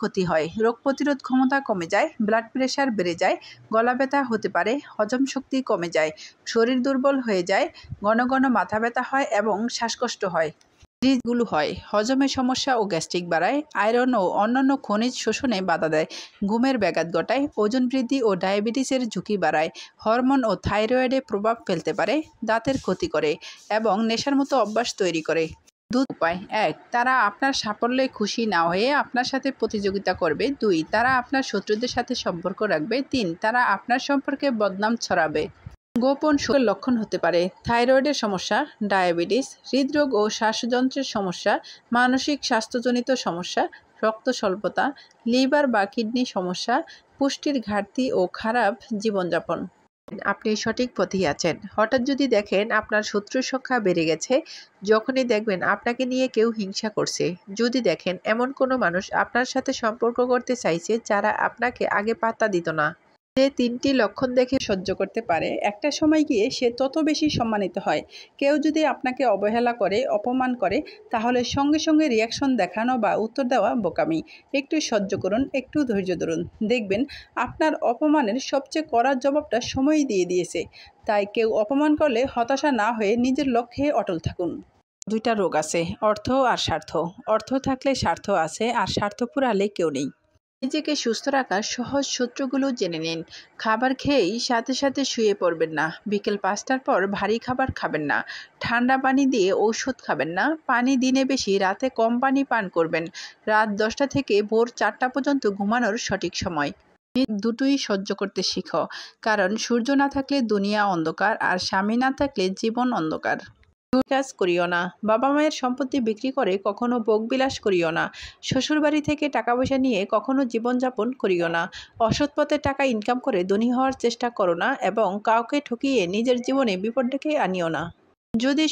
ক্ষতি হয়, রোগ প্রতিরোধ ক্ষমতা কমে যায়, ব্লাড প্রেশার বেড়ে যায়, গলা ব্যথা হতে পারে, হজম শক্তি কমে যায়, শরীর দুর্বল হয়ে যায়, ঘন ঘন মাথা ব্যথা হয় এবং শ্বাসকষ্ট হয়। গুলো হয় হজমের সমস্যা ও গ্যাস্ট্রিক বাড়ায়, আয়রন ও অন্যান্য খনিজ শোষণে বাধা দেয়, ঘুমের ব্যাঘাত ঘটায়, ওজন বৃদ্ধি ও ডায়াবেটিসের ঝুঁকি বাড়ায়, হরমোন ও থাইরয়েডে প্রভাব ফেলতে পারে, দাঁতের ক্ষতি করে এবং নেশার মতো অভ্যাস তৈরি করে। উপায় ১. তারা আপনার সাফল্যে খুশি না হয়ে আপনার সাথে প্রতিযোগিতা করবে। ২. তারা আপনার শত্রুদের সাথে সম্পর্ক রাখবে। ৩. তারা আপনার সম্পর্কে বদনাম ছড়াবে। গোপন সুখের লক্ষণ হতে পারে থাইরয়েডের সমস্যা, ডায়াবেটিস, হৃদরোগ ও শ্বাসযন্ত্রের সমস্যা, মানসিক স্বাস্থ্যজনিত সমস্যা, রক্ত স্বল্পতা, লিভার বা কিডনি সমস্যা, পুষ্টির ঘাটতি ও খারাপ জীবনযাপন। আপনি সঠিক পথেই আছেন। হঠাৎ যদি দেখেন আপনার শত্রুর সংখ্যা বেড়ে গেছে, যখনই দেখবেন আপনাকে নিয়ে কেউ হিংসা করছে, যদি দেখেন এমন কোনো মানুষ আপনার সাথে সম্পর্ক করতে চাইছে যারা আপনাকে আগে পাত্তা দিত না, যে ৩টি লক্ষণ দেখে সহ্য করতে পারে, একটা সময় গিয়ে সে তত বেশি সম্মানিত হয়। কেউ যদি আপনাকে অবহেলা করে, অপমান করে, তাহলে সঙ্গে সঙ্গে রিয়াকশন দেখানো বা উত্তর দেওয়া বোকামি। একটু সহ্য করুন, একটু ধৈর্য ধরুন, দেখবেন আপনার অপমানের সবচেয়ে কড়া জবাবটা সময়ই দিয়ে দিয়েছে। তাই কেউ অপমান করলে হতাশা না হয়ে নিজের লক্ষ্যে অটল থাকুন। ২টা রোগ আছে, অর্থ আর স্বার্থ। অর্থ থাকলে স্বার্থ আছে, আর স্বার্থ ফুরালে কেউ নেই। নিজেকে সুস্থ রাখার সহজ সূত্রগুলো জেনে নিন। খাবার খেয়েই সাথে সাথে শুয়ে পড়বেন না। বিকেল ৫টার পর ভারী খাবার খাবেন না। ঠান্ডা পানি দিয়ে ঔষধ খাবেন না। পানি দিনে বেশি, রাতে কম পানি পান করবেন। রাত ১০টা থেকে ভোর ৪টা পর্যন্ত ঘুমানোর সঠিক সময়। দুটোই সহ্য করতে শিখো, কারণ সূর্য না থাকলে দুনিয়া অন্ধকার, আর স্বামী না থাকলে জীবন অন্ধকার। কাজ করিও না। বাবা মায়ের সম্পত্তি বিক্রি করে কখনো ভোগবিলাস করিও না। শ্বশুরবাড়ি থেকে টাকা পয়সা নিয়ে কখনো জীবনযাপন করিও না। অসৎ পথে টাকা ইনকাম করে ধনী হওয়ার চেষ্টা করো না, এবং কাউকে ঠকিয়ে নিজের জীবনে বিপদ ডেকে আনিও না। যদি